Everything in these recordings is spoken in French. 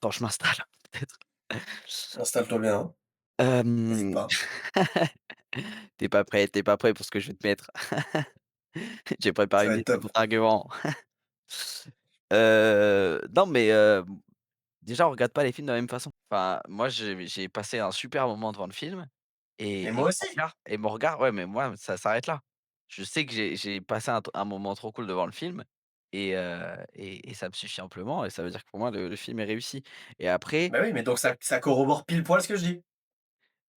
Attends, je m'installe peut-être. Installe-toi bien, hein. Hésite Hem, pas. tu pas prêt pour ce que je vais te mettre. J'ai préparé Ça une va être liste de top. bons arguments. Non mais déjà on regarde pas les films de la même façon. Enfin, moi j'ai passé un super moment devant le film Mais et moi aussi. mon regard ouais, mais moi ça s'arrête là. Je sais que j'ai passé un moment trop cool devant le film et ça me suffit amplement et ça veut dire que pour moi le film est réussi et après Bah oui, mais donc ça corrobore pile poil ce que je dis.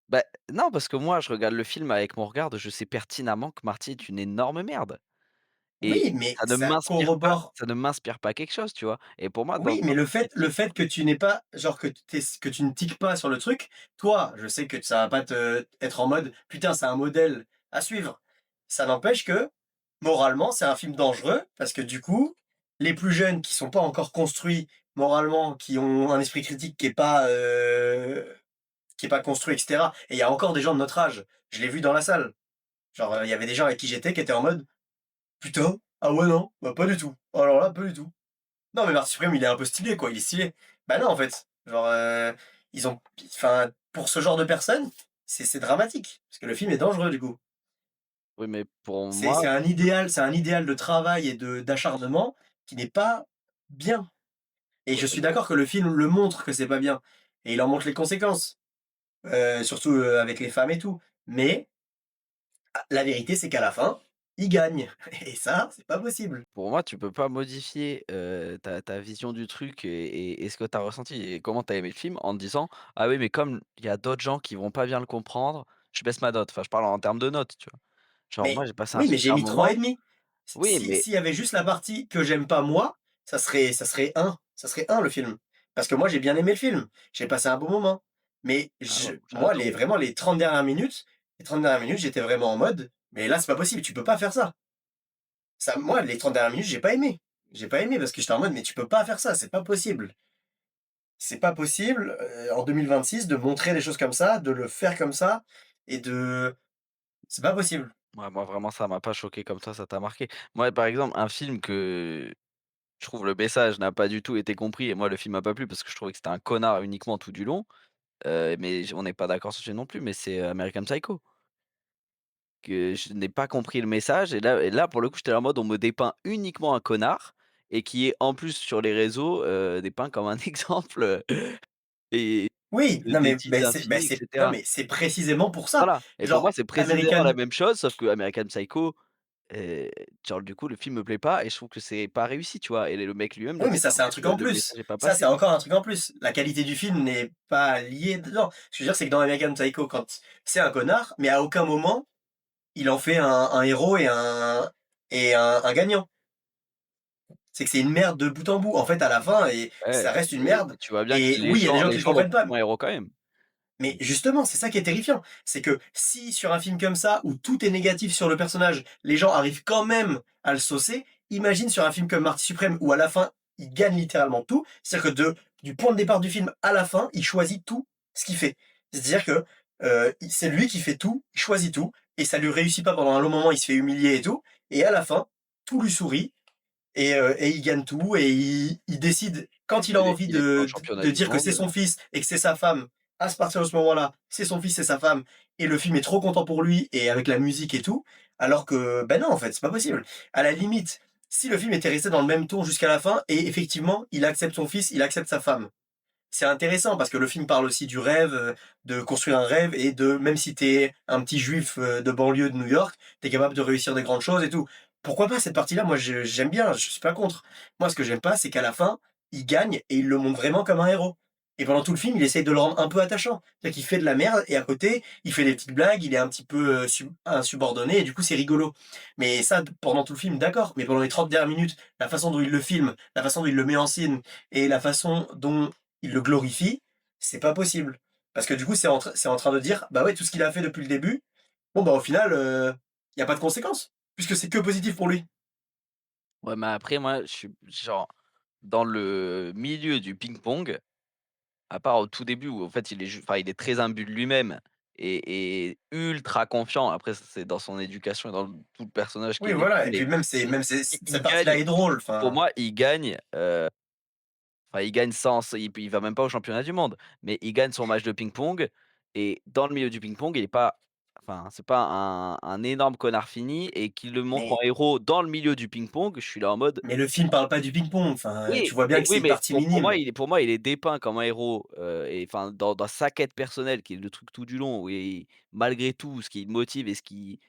bah, non parce que moi je regarde le film avec mon regard, je sais pertinemment que Marty est une énorme merde et Oui, mais ça corrobore. ça ne m'inspire pas quelque chose, tu vois? Et pour moi Oui, mais dans le toutes ces fait le films fait que tu n'aies pas genre que tu ne tiques pas sur le truc, toi, je sais que ça va pas te être en mode: «Putain, c'est un modèle à suivre». Ça n'empêche que, moralement, c'est un film dangereux parce que du coup, les plus jeunes qui sont pas encore construits moralement, qui ont un esprit critique qui est pas construit et cetera et il y a encore des gens de notre âge, je l'ai vu dans la salle. Genre, il y avait des gens avec qui j'étais qui étaient en mode: «Putain, ah ouais non, bah pas du tout. Alors là, pas du tout». Non, mais Marty Suprême, il est un peu stylé, quoi, il est stylé. Bah non, en fait, genre, ils ont enfin, pour ce genre de personnes, c'est dramatique, parce que le film est dangereux, du coup. oui mais pour C'est moi c'est un idéal de travail et de d'acharnement qui n'est pas bien et je suis d'accord que le film le montre que c'est pas bien et il en montre les conséquences, surtout, avec les femmes et tout. Mais, la vérité, c'est qu'à la fin, il gagne et ça, c'est pas possible. Pour moi, tu peux pas modifier, ta vision du truc et ce que tu as ressenti et comment tu as aimé le film en te disant: «Ah oui, mais comme il y a d'autres gens qui vont pas bien le comprendre, je baisse ma note». Enfin, je parle en termes de notes, tu vois? Genre moi, Mais j'ai passé un oui, mais j'ai super mis trois moment. et demi. Oui, mais S'il y avait juste la partie que j'aime pas moi, ça serait un le film. Parce que moi j'ai bien aimé le film, j'ai passé un bon moment. Mais ah ouais, j'ai moi adoré. vraiment les 30 dernières minutes, j'étais vraiment en mode: «Mais là c'est pas possible, tu peux pas faire ça». Ça moi les 30 dernières minutes, j'ai pas aimé. J'ai pas aimé parce que j'étais en mode: «Mais tu peux pas faire ça, c'est pas possible». C'est pas possible, en 2026 de montrer des choses comme ça, de le faire comme ça et de c'est pas possible. Ouais, moi vraiment ça m'a pas choqué comme ça t'a marqué. Moi, par exemple, un film que je trouve le message n'a pas du tout été compris et moi le film m'a pas plu parce que je trouvais que c'était un connard uniquement tout du long, mais on n'est pas d'accord sur ce sujet non plus, mais c'est American Psycho. Que je n'ai pas compris le message et là pour le coup, j'étais là en mode on me dépeint uniquement un connard et qui est en plus sur les réseaux, dépeint comme un exemple, et Oui, non mais d'éthique infinie et c'est non cetera. mais c'est précisément pour ça. Voilà et pour moi, Genre c'est précisément la American même chose sauf que American Psycho, heu, genre du coup, le film me plaît pas et je trouve que c'est pas réussi, tu vois? Et le mec lui-même le oui, mais dit, ça, en c'est un fait, truc en le plus. message est pas Ça, c'est passé. encore un truc en plus. La qualité du film n'est pas liée dedans. Ce que je veux dire, c'est que dans American Psycho, quand c'est un connard, mais à aucun moment, il en fait un héros et un gagnant. C'est que c'est une merde de bout en bout. En fait, à la fin et Ouais, ça reste une mais merde tu vois bien que et oui, il y a des gens les qui le gens l'ont comprennent pris pas. comme un héros quand même. Mais justement, c'est ça qui est terrifiant. C'est que si sur un film comme ça, où tout est négatif sur le personnage, les gens arrivent quand même à le saucer, imagine sur un film comme Marty Suprême, où à la fin, il gagne littéralement tout. C'est-à-dire que du point de départ du film à la fin, il choisit tout ce qu'il fait. C'est-à-dire que c'est lui qui fait tout, il choisit tout, et ça lui réussit pas pendant un long moment, il se fait humilier et tout. Et à la fin, tout lui sourit, et il gagne tout, et il décide, quand il a envie Il est pas au de, championnat de du dire que c'est monde. son fils et que c'est sa femme, à ce partir de ce moment-là, c'est son fils, c'est sa femme, et le film est trop content pour lui, et avec la musique et tout, alors que, ben non, en fait, c'est pas possible. À la limite, si le film était resté dans le même ton jusqu'à la fin, et effectivement, il accepte son fils, il accepte sa femme. C'est intéressant parce que le film parle aussi du rêve, de construire un rêve et de même si t'es un petit juif, de banlieue de New York, t'es capable de réussir des grandes choses et tout. Pourquoi pas cette partie-là? Moi, j'aime bien, je suis pas contre. Moi, ce que j'aime pas, c'est qu'à la fin, il gagne et il le montre vraiment comme un héros. Et pendant tout le film, il essaye de le rendre un peu attachant. C'est-à-dire qu'il fait de la merde et à côté, il fait des petites blagues, il est un petit peu, insubordonné et du coup, c'est rigolo. Mais ça, pendant tout le film, d'accord. Mais pendant les 30 dernières minutes, la façon dont il le filme, la façon dont il le met en scène et la façon dont il le glorifie, c'est pas possible. Parce que du coup, c'est en train de dire: «Bah ouais, tout ce qu'il a fait depuis le début, bon bah, au final, il y a pas de conséquences, puisque c'est que positif pour lui». Ouais, mais après moi, je suis genre dans le milieu du ping-pong, à part au tout début où en fait il est très imbu de lui-même et ultra confiant. Après ça, c'est dans son éducation et dans tout le personnage qui Oui, est voilà, décrit, et mais puis même c'est c'est il cette gagne partie-là est drôle, pour enfin, moi, il gagne, Enfin, il gagne sans il va même pas au championnat du monde, mais il gagne son match de ping-pong et dans le milieu du ping-pong, il est pas enfin, c'est pas un énorme connard fini et qu'il le montre en Mais héros dans le milieu du ping-pong, je suis là en mode le film parle pas du ping-pong, enfin, tu vois bien que c'est une mais partie pour moi, minime. il est dépeint comme un héros, et enfin dans sa quête personnelle qui est le truc tout du long et malgré tout, ce qui le motive et ce qui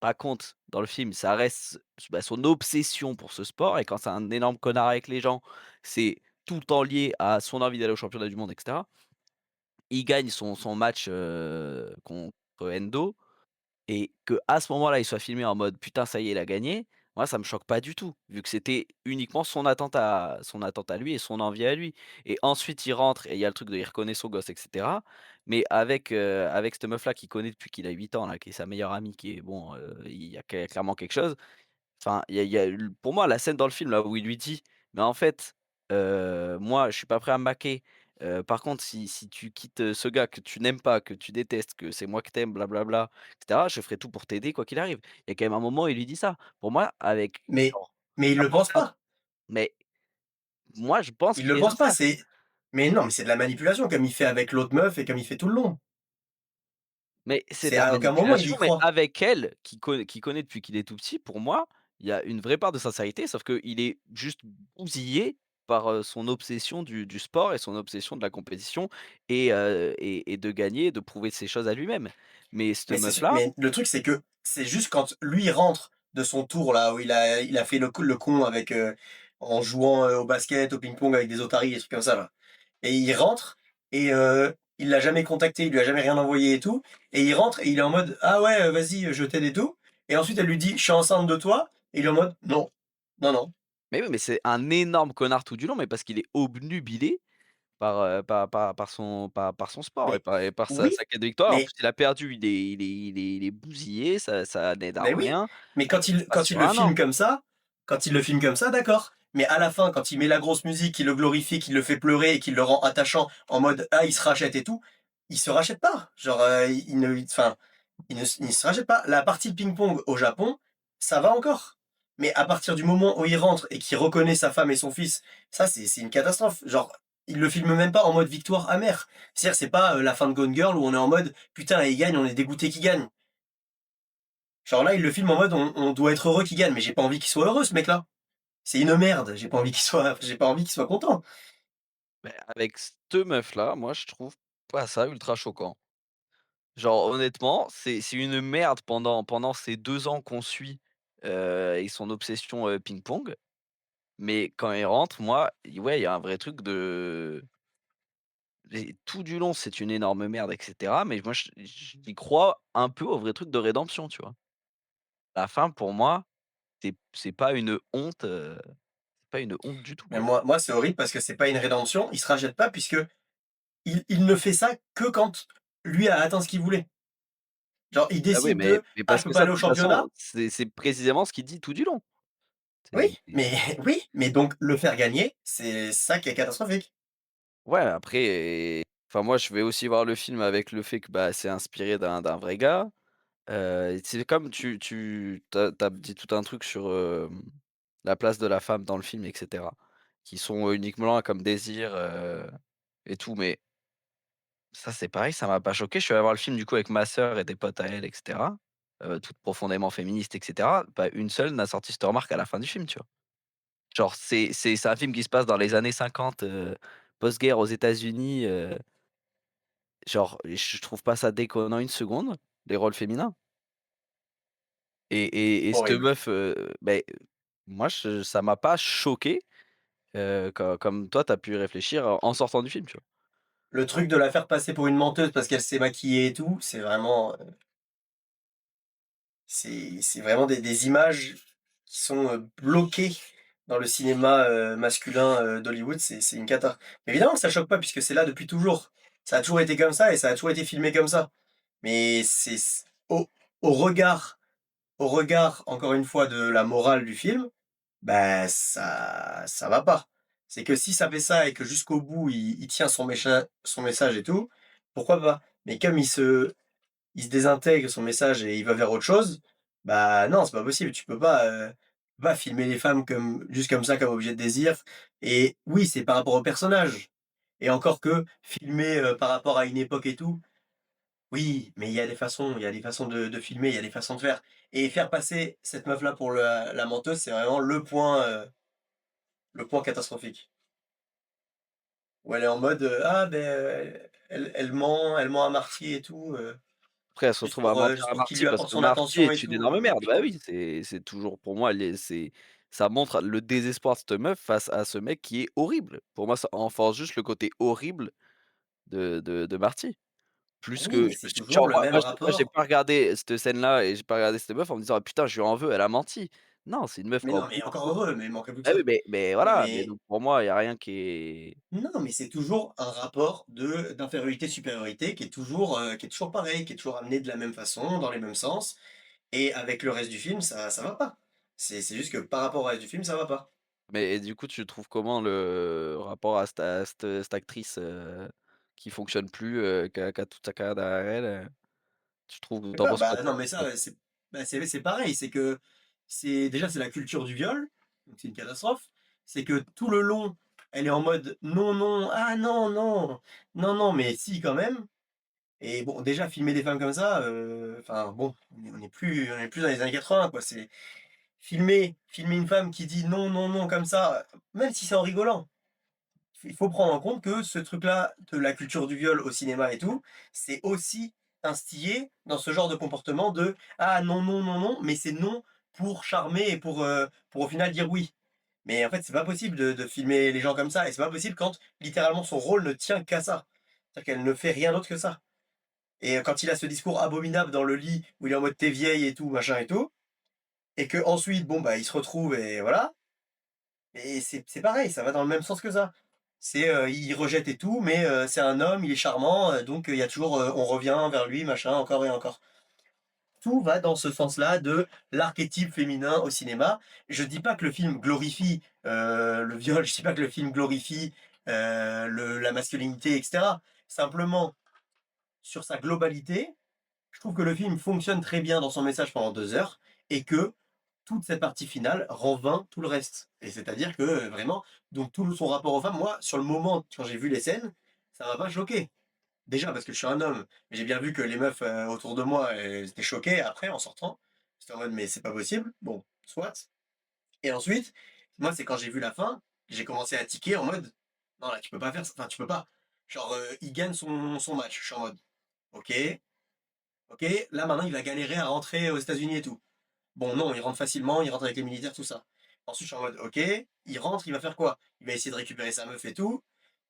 raconte dans le film, ça reste bah, son obsession pour ce sport et quand c'est un énorme connard avec les gens, c'est tout le temps lié à son envie d'aller au championnat du monde et cetera. Il gagne son match, contre Endo et qu'à ce moment-là, il soit filmé en mode: «Putain, ça y est, il a gagné», moi, ça me choque pas du tout, vu que c'était uniquement son attente à lui et son envie à lui et ensuite il rentre et il y a le truc de il reconnaît son gosse et cetera, mais avec cette meuf-là qu'il connaît depuis qu'il a 8 ans là, qui est sa meilleure amie, qui est bon, il y a clairement quelque chose. Enfin, il y a l pour moi, la scène dans le film, là, où il lui dit: «Mais en fait, moi, je suis pas prêt à me maquer. Par contre, si tu quittes, ce gars que tu n'aimes pas, que tu détestes, que c'est moi que tu aimes, blablabla, et cetera, je ferai tout pour t'aider quoi qu'il arrive». Il y a quand même un moment où il lui dit ça. Pour moi, avec Mais genre, il ça le porte pense un pas. mais moi, je pense Il qu'il le est pense pas, sincère. c'est mais non, mais c'est de la manipulation comme il fait avec l'autre meuf et comme il fait tout le long. Mais c'est de C'est la à aucun moment il y manipulation, mais croit. avec elle, qui connaît depuis qu'il est tout petit, pour moi, il y a une vraie part de sincérité, sauf qu'il est juste bousillé par, son obsession du sport et son obsession de la compétition et de gagner, de prouver ses choses à lui-même. Mais cette Mais c'est sûr, meuf-là mais le truc, c'est que c'est juste quand lui rentre de son tour là, où il a fait le con avec, en jouant, au basket, au ping-pong avec des otaries, des trucs comme ça là. Et il rentre et il l'a jamais contacté, il lui a jamais rien envoyé et tout. Et il rentre et il est en mode: «Ah ouais, vas-y, je t'aide et tout». Et ensuite elle lui dit: «Je suis enceinte de toi». Et il est en mode: «Non, non, non». mais oui, mais c'est un énorme connard tout du long, mais parce qu'il est obnubilé par son sport Mais et par oui, sa quête de victoire. En mais plus, il a perdu, il est bousillé, ça n'aide à oui, rien. mais Ça se passe quand il sur le 1 filme an. comme ça d'accord. Mais à la fin, quand il met la grosse musique, qu'il le glorifie, qu'il le fait pleurer et qu'il le rend attachant en mode: «Ah, il se rachète et tout», il se rachète pas. Genre, il ne enfin, il ne se rachète pas. La partie de ping-pong au Japon, ça va encore. Mais à partir du moment où il rentre et qu'il reconnaît sa femme et son fils, ça c'est une catastrophe. Genre, il le filme même pas en mode victoire amère. C'est-à-dire, c'est pas, la fin de Gone Girl où on est en mode: «Putain, là, il gagne, on est dégoûté qu'il gagne». Genre là, il le filme en mode: «On doit être heureux qu'il gagne», mais j'ai pas envie qu'il soit heureux ce mec-là. C'est une merde, j'ai pas envie qu'il soit content. Beh, avec cette meuf-là, moi, je trouve pas ça ultra choquant. Genre, honnêtement, c'est une merde pendant ces 2 ans qu'on suit, et son obsession, ping-pong. Mais quand il rentre, moi, ouais, il y a un vrai truc de et tout du long, c'est une énorme merde et cetera, mais moi, j'y crois un peu au vrai truc de rédemption, tu vois? La fin, pour moi, c'est pas une honte, c'est pas une honte du tout, Mais quoi. moi, c'est horrible parce que c'est pas une rédemption, il se rachète pas puisque il ne fait ça que quand lui a atteint ce qu'il voulait. Genre, il Ah oui, décide de: mais «Ah, je parce peux que pas ça, aller de au toute façon, championnat». c'est précisément ce qu'il dit tout du long. Oui, C'est mais oui, mais donc le faire gagner, c'est ça qui est catastrophique. Ouais, après, enfin, moi, je vais aussi voir le film avec le fait que, bah, c'est inspiré d'un vrai gars. C'est comme tu as dit tout un truc sur, la place de la femme dans le film et cetera, qui sont, uniquement là comme désir, et tout, mais ça, c'est pareil, ça m'a pas choqué. Je suis allé voir le film, du coup, avec ma sœur et des potes à elle et cetera, toutes profondément féministes et cetera. Pas une seule n'a sorti cette remarque à la fin du film, tu vois? Genre, c'est un film qui se passe dans les années 50, post-guerre aux États-Unis, genre, je trouve pas ça déconnant une seconde, les rôles féminins et cette Horrible. meuf, beh, moi ça m'a pas choqué, comme toi tu as pu y réfléchir en sortant du film, tu vois? Le truc de la faire passer pour une menteuse parce qu'elle s'est maquillée et tout, c'est vraiment, c'est vraiment des images qui sont, bloquées dans le cinéma, masculin, d'Hollywood, c'est une cata. Mais évidemment que ça choque pas puisque c'est là depuis toujours. Ça a toujours été comme ça et ça a toujours été filmé comme ça. Mais c'est au regard encore une fois de la morale du film, bah, ça va pas. C'est que si ça fait ça et que jusqu'au bout il tient son message et tout, pourquoi pas? Mais comme il se désintègre son message et il va vers autre chose, bah, non, c'est pas possible. Tu peux pas, pas filmer les femmes comme juste comme ça, comme objet de désir et oui, c'est par rapport au personnage et encore que filmer, par rapport à une époque et tout, oui, mais il y a des façons de filmer, il y a des façons de faire et faire passer cette meuf-là pour la menteuse, c'est vraiment le point catastrophique. Où elle est en mode, «Ah beh, elle ment à Marty et tout, Après, elle se retrouve à mentir juste à pour qu'il Marty lui parce apporte que son Marty attention et est une tout», énorme merde. Bah putain. oui, c'est toujours pour moi les c'est ça montre le désespoir de cette meuf face à ce mec qui est horrible. Pour moi, ça renforce juste le côté horrible de Marty. Plus Oui, que mais c'est toujours genre le même moi j'ai rapport. pas regardé cette scène-là et j'ai pas regardé cette meuf en me disant: «Ah putain, je lui en veux, elle a menti». Non, c'est une meuf Mais qui en non, mais plus encore heureux, mais il manquerait plus que ah oui, ça. mais voilà, mais Mais donc pour moi, il y a rien qui est non, mais c'est toujours un rapport de d'infériorité-supériorité qui est toujours pareil, qui est toujours amené de la même façon, dans les mêmes sens et avec le reste du film, ça va pas. C'est juste que par rapport au reste du film, ça va pas. mais et du coup, tu trouves comment le rapport à cette actrice, qui fonctionne plus, qui a toute sa carrière derrière elle, tu trouves Je sais tu en pas, penses quoi bah, toi? non, mais ça, c'est pareil, c'est que c'est déjà, c'est la culture du viol, donc c'est une catastrophe. C'est que tout le long, elle est en mode: «Non, non, ah non, non, non, non, mais si quand même». Et bon, déjà filmer des femmes comme ça, enfin bon, on est plus dans les années 80 quoi, c'est filmer une femme qui dit: «Non, non, non» comme ça, même si c'est en rigolant. Il faut prendre en compte que ce truc-là, de la culture du viol au cinéma et tout, c'est aussi instillé dans ce genre de comportement de: «Ah non, non, non, non», mais c'est non pour charmer et pour au final dire oui. Mais en fait, c'est pas possible de filmer les gens comme ça et c'est pas possible quand littéralement son rôle ne tient qu'à ça. C'est-à-dire qu'elle ne fait rien d'autre que ça. Et quand il a ce discours abominable dans le lit où il est en mode: «Tu vieille et tout, machin et tout» et qu'ensuite, bon, bah, il se retrouve et voilà et c'est pareil, ça va dans le même sens que ça. C'est, il rejette et tout, mais c'est un homme, il est charmant, donc il y a toujours, on revient vers lui, machin, encore et encore. Tout va dans ce sens-là de l'archétype féminin au cinéma. Je dis pas que le film glorifie, le viol, je dis pas que le film glorifie, le la masculinité et cetera. Simplement, sur sa globalité, je trouve que le film fonctionne très bien dans son message pendant 2 heures et que toute cette partie finale rend vain tout le reste. Et c'est-à-dire que, vraiment, donc tout son rapport aux femmes, moi, sur le moment, quand j'ai vu les scènes, ça m'a pas choqué. Déjà parce que je suis un homme, mais j'ai bien vu que les meufs, autour de moi, elles étaient choquées après en sortant. J'étais en mode: «Mais c'est pas possible». Bon, soit et ensuite, moi, c'est quand j'ai vu la fin, j'ai commencé à tiquer en mode: «Non, là, tu peux pas faire ça, enfin, tu peux pas». Genre, il gagne son match. Je suis en mode: «OK». OK, là maintenant il va galérer à rentrer aux États-Unis et tout. Bon non, il rentre facilement, il rentre avec les militaires, tout ça. Ensuite je suis en mode OK, il rentre, il va faire quoi? Il va essayer de récupérer sa meuf et tout.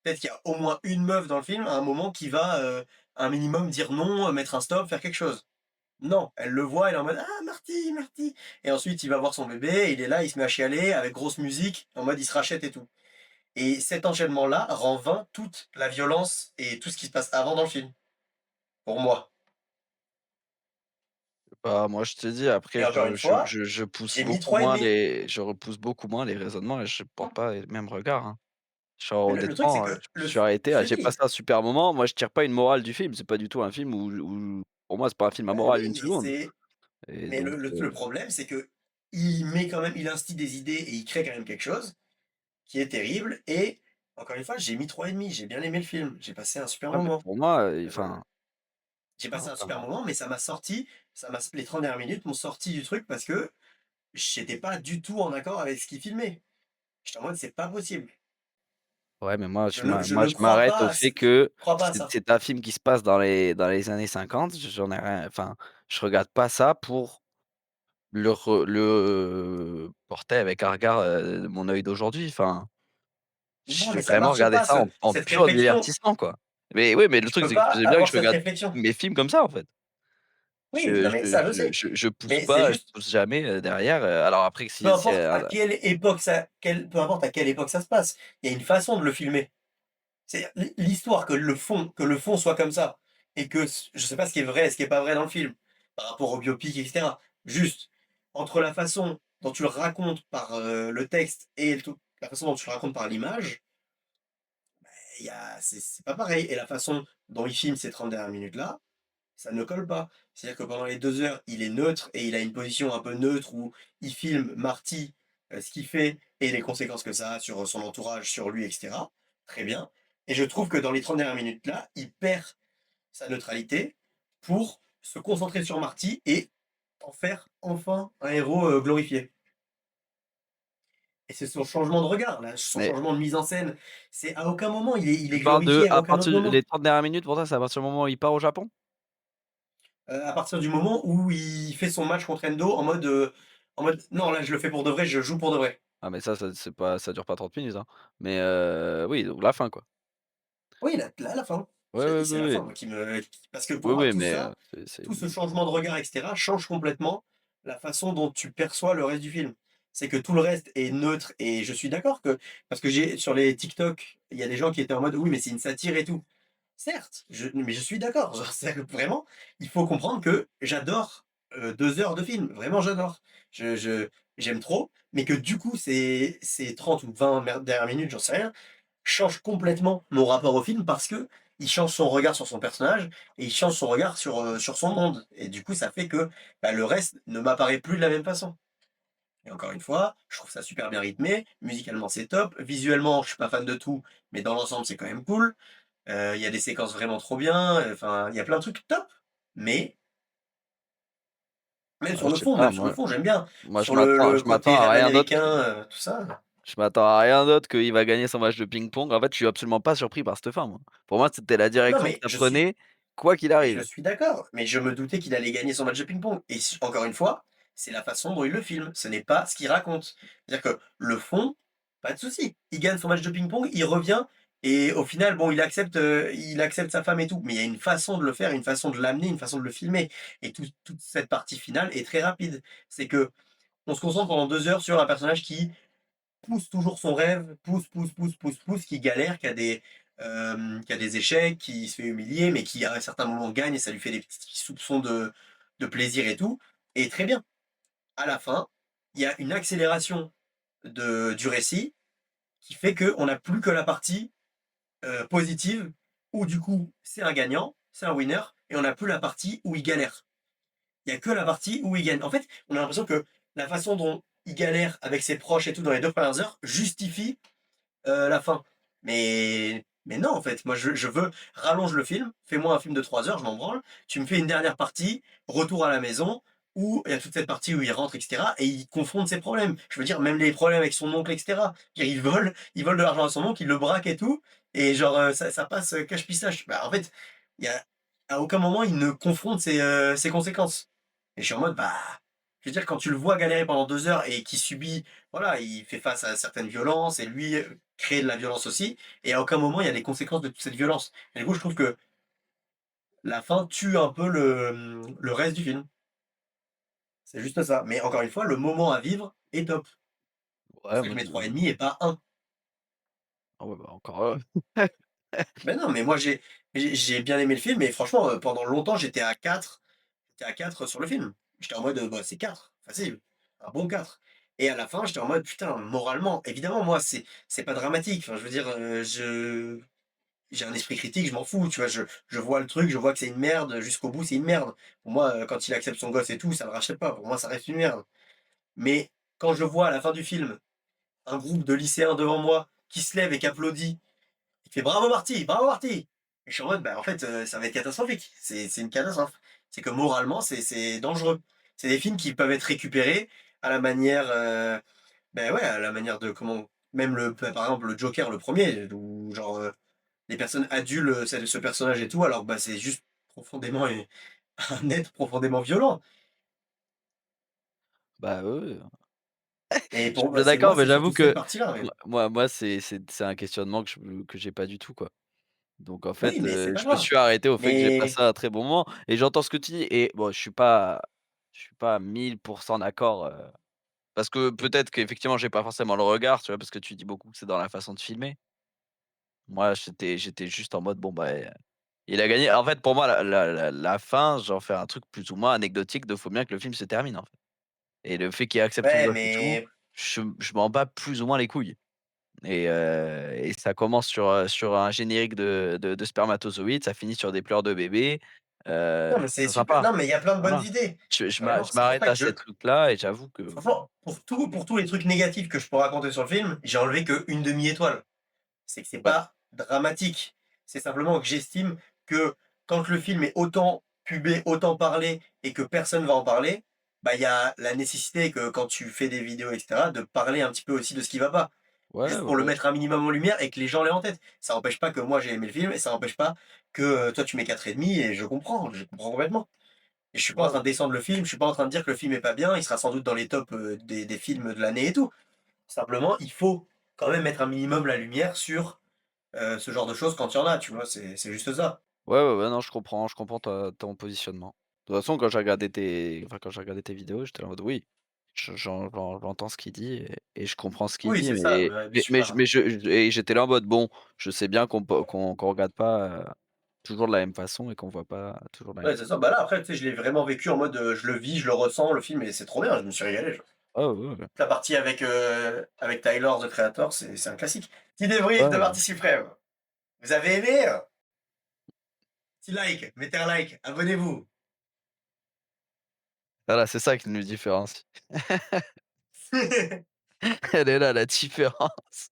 Peut-être qu'il y a au moins une meuf dans le film à un moment qui va, un minimum dire non, mettre un stop, faire quelque chose. Non, elle le voit, elle est en mode: «Ah Marty, Marty» et ensuite il va voir son bébé, il est là, il se met à chialer avec grosse musique, en mode il se rachète et tout. Et cet enchaînement-là rend vain toute la violence et tout ce qui se passe avant dans le film, pour moi. Bah, moi, je te dis après Et encore une fois, je pousse j'ai mis beaucoup 3 et moins demi. les je repousse beaucoup moins les raisonnements et je porte pas les mêmes regards, hein. Genre Mais le truc, c'est honnêtement, que je me suis arrêté, je te j'ai dis, passé un super moment. Moi, je tire pas une morale du film, c'est pas du tout un film où pour moi, c'est pas un film à bah, oui, morale une mais seconde donc le problème, c'est que il met quand même il instille des idées et il crée quand même quelque chose qui est terrible et encore une fois, j'ai mis 3 et demi. J'ai bien aimé le film, j'ai passé un super ouais, mais moment. pour moi, Heu, enfin, j'ai non, passé un enfin, super moment, mais ça m'a les 30 dernières minutes m'ont sorti du truc parce que j'étais pas du tout en accord avec ce qu'il filmait. J'étais en mode: «C'est pas possible». ouais, mais moi, Je moi, ne je crois m'arrête pas au à ce fait que crois pas à c'est ça. c'est un film qui se passe dans les années 50, j'en ai rien enfin, je regarde pas ça pour le porter avec un regard, de mon œil d'aujourd'hui, enfin, Non, j'ai mais ça vraiment marche regardé pas ça en cette pur réflexion. divertissement, quoi. Mais oui, mais le Tu truc, peux c'est que pas tu sais bien que avoir je cette regarde réflexion. mes films comme ça, en fait. Oui, non, mais ça, je sais. Je pousse Mais c'est pas, je juste, pousse jamais, derrière, alors après peu si importe à quelle époque ça peu importe à quelle époque ça se passe, il y a une façon de le filmer. C'est l'histoire que le fond soit comme ça et que je sais pas ce qui est vrai et ce qui est pas vrai dans le film, par rapport au biopic et cetera. Juste, entre la façon dont tu le racontes par, le texte et la façon dont tu le racontes par l'image, il y a c'est pas pareil et la façon dont il filme ces 30 dernières minutes-là, ça ne colle pas. C'est-à-dire que pendant les 2 heures, il est neutre et il a une position un peu neutre où il filme Marty ce qu'il fait et les conséquences que ça a sur son entourage, sur lui et cetera. Très bien et je trouve que dans les 30 dernières minutes là, il perd sa neutralité pour se concentrer sur Marty et en faire enfin un héros, glorifié et c'est son changement de regard là, son Mais changement de mise en scène. C'est à aucun moment il est tu parles de glorifié à à aucun autre partir moment. les 30 dernières minutes pour toi, c'est à partir du moment où il part au Japon? À partir du moment où il fait son match contre Endo en mode: «Non, là, je le fais pour de vrai, je joue pour de vrai». Ah mais ça c'est pas ça dure pas 30 minutes, hein. Mais oui, donc la fin, quoi. Oui, la fin. Ouais, Je t'ai ouais, dit, c'est oui, la fin oui. moi qui me qui parce que pour Oui, moi oui, tout mais ça, c'est tout ce changement de regard et cetera change complètement la façon dont tu perçois le reste du film. C'est que tout le reste est neutre et je suis d'accord que parce que j'ai sur les TikTok, il y a des gens qui étaient en mode: «Oui, mais c'est une satire et tout». Certes, mais je suis d'accord, genre c'est vraiment, il faut comprendre que j'adore, 2 heures de film, vraiment j'adore. J'aime trop, mais que du coup ces 30 ou 20 dernières minutes, j'en sais rien, changent complètement mon rapport au film parce que il change son regard sur son personnage et il change son regard sur son monde et du coup ça fait que, bah, le reste ne m'apparaît plus de la même façon et encore une fois, je trouve ça super bien rythmé, musicalement c'est top, visuellement je suis pas fan de tout, mais dans l'ensemble c'est quand même cool. Il y a des séquences vraiment trop bien, enfin, il y a plein de trucs top, mais je sais pas, même sur le fond, j'aime bien. moi Sur je le m'attends côté à rêve rien d'autre américain, tout ça. je m'attends à rien d'autre qu'il va gagner son match de ping-pong. En fait, je suis absolument pas surpris par cette fin, moi. Pour moi, c'était la Non, direction que ça prenait, quoi qu'il mais je arrive. suis d'accord, mais je me doutais qu'il allait gagner son match de ping-pong et encore une fois, c'est la façon dont il le filme, ce n'est pas ce qu'il raconte. C'est-à-dire que le fond, pas de souci. Il gagne son match de ping-pong, il revient et au final, bon, il accepte sa femme et tout, mais il y a une façon de le faire, une façon de l'amener, une façon de le filmer et toute cette partie finale est très rapide. C'est que on se concentre pendant 2 heures sur un personnage qui pousse toujours son rêve, pousse, qui galère, qui a des échecs, qui se fait humilier, mais qui à un certain moment gagne et ça lui fait des petits soupçons de plaisir et tout. Et très bien. À la fin, il y a une accélération du récit qui fait qu'on n'a plus que la partie positive où du coup c'est un gagnant, c'est un winner, et on n'a plus la partie où il galère. Il y a que la partie où il gagne. En fait, on a l'impression que la façon dont il galère avec ses proches et tout dans les 2 premières heures justifie la fin. Mais non, en fait, moi je veux rallonge le film, fais-moi un film de 3 heures, je m'en branle. Tu me fais une dernière partie, retour à la maison, où il y a toute cette partie où il rentre, et cetera, et il confronte ses problèmes. Je veux dire, même les problèmes avec son oncle, et cetera. Il vole de l'argent à son oncle, il le braque et tout, et genre, ça passe, cache-pistache. Bah, en fait, il y a à aucun moment il ne confronte ses conséquences. Et je suis en mode, bah, je veux dire, quand tu le vois galérer pendant 2 heures et qu'il subit voilà, il fait face à certaines violences et lui, crée de la violence aussi et à aucun moment il y a les conséquences de toute cette violence. Et du coup, je trouve que la fin tue un peu le reste du film. C'est juste ça. Mais encore une fois, le moment à vivre est top. C'est pour Ouais, ça que moi je mets je 3,5 et pas 1. ah ouais, bah, encore heureux. Ben non, mais moi j'ai bien aimé le film et franchement, pendant longtemps j'étais à 4 sur le film. J'étais en mode, bah, c'est 4 facile, un bon 4 et à la fin, j'étais en mode: «Putain, moralement» évidemment moi c'est pas dramatique, enfin je veux dire, j'ai un esprit critique, je m'en fous, tu vois? Je vois le truc, je vois que c'est une merde, jusqu'au bout, c'est une merde. Pour moi, quand il accepte son gosse et tout, ça le rachète pas. Pour moi, ça reste une merde. Mais quand je vois à la fin du film, un groupe de lycéens devant moi qui se lève et qui applaudit, qui fait: bravo Marty!» et je suis en mode: «Bah, en fait, ça va être catastrophique». C'est une catastrophe. C'est que moralement, c'est dangereux. C'est des films qui peuvent être récupérés à la manière, ouais, à la manière de comment même par exemple, le Joker, le premier où genre, les personnes adulent, ce personnage et tout, alors que, bah, c'est juste profondément un être profondément violent Bah, oui, oui. et Je suis pour bien bah, c'est d'accord, moi, mais c'est j'avoue surtout cette que partie-là, mais moi c'est un questionnement que j'ai pas du tout, quoi. Donc en oui, fait, mais c'est pas je me grave. suis arrêté au fait que j'ai Mais passé un très bon moment et j'entends ce que tu dis et bon, je suis pas à 1000 d'accord, parce que peut-être qu'effectivement j'ai pas forcément le regard, tu vois? Parce que tu dis beaucoup que c'est dans la façon de filmer. Moi, j'étais juste en mode: «Bon, bah, il a gagné». En fait, pour moi, la fin, j'en fais un truc plus ou moins anecdotique de faut bien que le film se termine, en fait et le fait qu'il accepte son ouais, gosse et tout, mais je m'en bats plus ou moins les couilles et ça commence sur un générique de spermatozoïdes, ça finit sur des pleurs de bébé, Non, mais c'est c'est super sympa. non, mais il y a plein de bonnes Voilà. idées. Je Vraiment, c'est pour m'arrête ça que à je ces trucs-là et j'avoue que franchement, pour tous les trucs négatifs que je peux raconter sur le film, j'ai enlevé qu'une demi-étoile. C'est que c'est ouais, pas dramatique. C'est simplement que j'estime que quand le film est autant pubé, autant parlé et que personne va en parler, bah, il y a la nécessité que quand tu fais des vidéos et cetera, de parler un petit peu aussi de ce qui va pas. ouais, Juste ouais, pour le ouais, mettre un minimum en lumière et que les gens l'aient en tête. Ça empêche pas que moi j'ai aimé le film et ça empêche pas que, toi tu mets 4,5 et je comprends complètement. Et je suis pas en ouais, train de descendre le film, je suis pas en train de dire que le film est pas bien, il sera sans doute dans les tops, des films de l'année et tout. Simplement, il faut quand même mettre un minimum la lumière sur, ce genre de choses quand il y en a, tu vois? C'est juste ça. ouais, ouais, ouais, non, je comprends ta ton positionnement. De toute façon, quand j'ai regardé tes vidéos, j'étais en mode: «Oui, j'entends ce qu'il dit et je comprends ce qu'il Oui, dit», c'est ça, mais super. mais et j'étais là en mode: «Bon, je sais bien qu'on regarde pas, toujours de la même façon et qu'on voit pas toujours de la même Ouais, c'est ça. Bah, là, après, tu sais, je l'ai vraiment vécu en mode, je le vis, je le ressens, le film et c'est trop bien, je me suis régalé, genre. ah ouais, ouais, ouais. La partie avec Tyler, The Creator, c'est un classique. Petit débrief de Ouais, partie suprême. Vous avez aimé? Petit like, mettez un like, abonnez-vous. voilà, c'est ça qui nous différencie. Elle est là la différence.